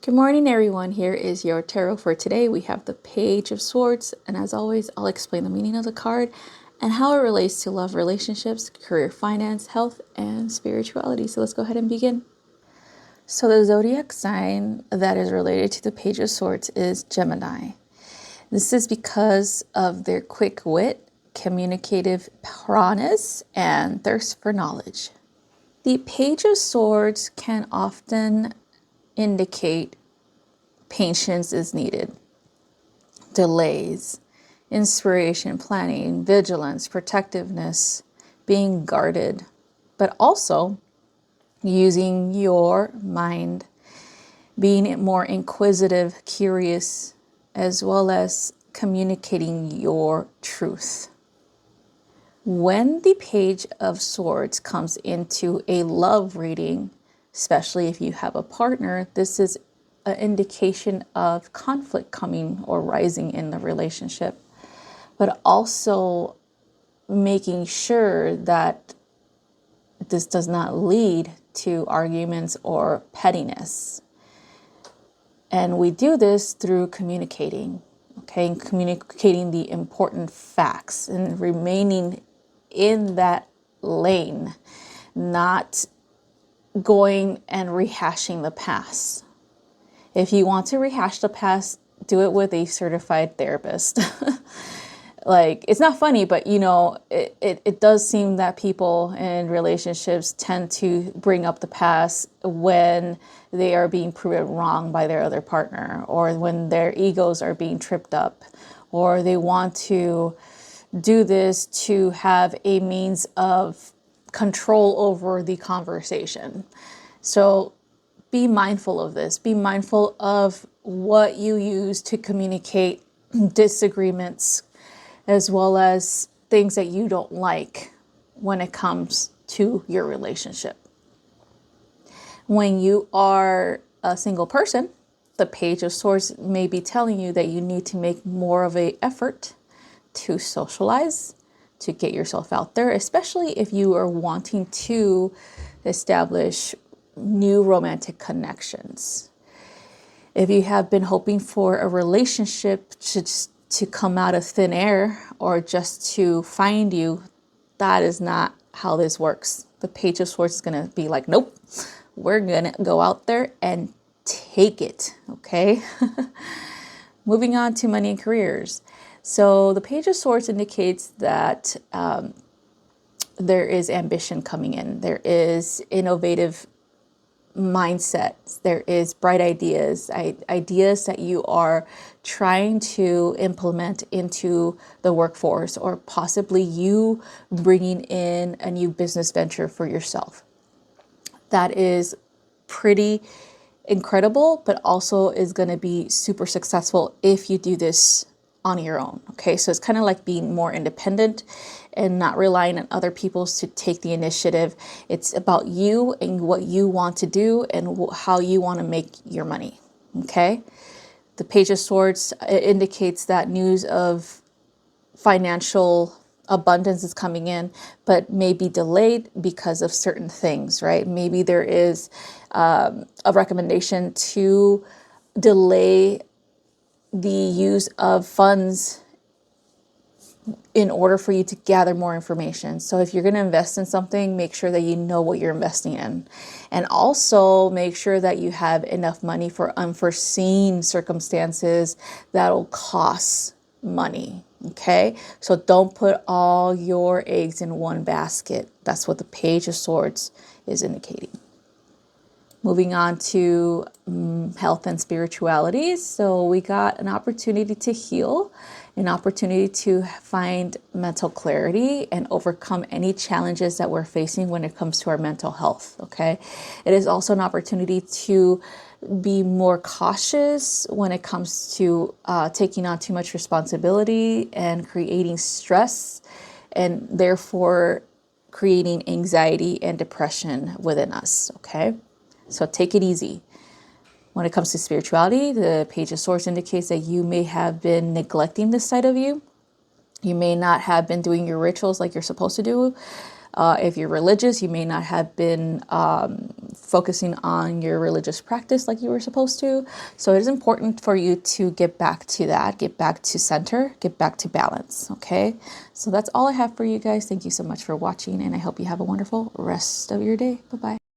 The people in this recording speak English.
Good morning, everyone. Here is your tarot for today. We have the Page of Swords, and as always, I'll explain the meaning of the card and how it relates to love, relationships, career, finance, health, and spirituality. So let's go ahead and begin. So the zodiac sign that is related to the Page of Swords is Gemini. This is because of their quick wit, communicative prowess, and thirst for knowledge. The Page of Swords can often indicate patience is needed, delays, inspiration, planning, vigilance, protectiveness, being guarded, but also using your mind, being more inquisitive, curious, as well as communicating your truth. When the Page of Swords comes into a love reading, especially if you have a partner, this is an indication of conflict coming or rising in the relationship, but also making sure that this does not lead to arguments or pettiness. And we do this through communicating, okay, and communicating the important facts and remaining in that lane, not going and rehashing the past. If you want to rehash the past, do it with a certified therapist. Like, it's not funny, but it does seem that people in relationships tend to bring up the past when they are being proven wrong by their other partner, or when their egos are being tripped up, or they want to do this to have a means of control over the conversation. So be mindful of this. Be mindful of what you use to communicate disagreements, as well as things that you don't like when it comes to your relationship. When you are a single person, the Page of Swords may be telling you that you need to make more of an effort to socialize, to get yourself out there, especially if you are wanting to establish new romantic connections. If you have been hoping for a relationship to come out of thin air or just to find you, that is not how this works. The Page of Swords is going to be like, nope, we're going to go out there and take it, okay? Moving on to money and careers. So the Page of Swords indicates that there is ambition coming in. There is innovative mindsets. There is bright ideas, ideas that you are trying to implement into the workforce, or possibly you bringing in a new business venture for yourself. That is pretty incredible, but also is going to be super successful if you do this on your own. Okay, so it's kind of like being more independent and not relying on other people to take the initiative. It's about you and what you want to do and how you want to make your money. Okay, the Page of Swords indicates that news of financial abundance is coming in, but may be delayed because of certain things, right? Maybe there is a recommendation to delay the use of funds in order for you to gather more information. So if you're going to invest in something, make sure that you know what you're investing in. And also make sure that you have enough money for unforeseen circumstances that'll cost money. Okay, so don't put all your eggs in one basket. That's what the Page of Swords is indicating. Moving on to health and spirituality. So we got an opportunity to heal, an opportunity to find mental clarity and overcome any challenges that we're facing when it comes to our mental health. Okay, it is also an opportunity to be more cautious when it comes to taking on too much responsibility and creating stress, and therefore creating anxiety and depression within us. Okay, so take it easy. When it comes to spirituality, the Page of Swords indicates that you may have been neglecting this side of you. You may not have been doing your rituals like you're supposed to do. If you're religious, you may not have been focusing on your religious practice like you were supposed to. So it is important for you to get back to that, get back to center, get back to balance. Okay. So that's all I have for you guys. Thank you so much for watching, and I hope you have a wonderful rest of your day. Bye-bye.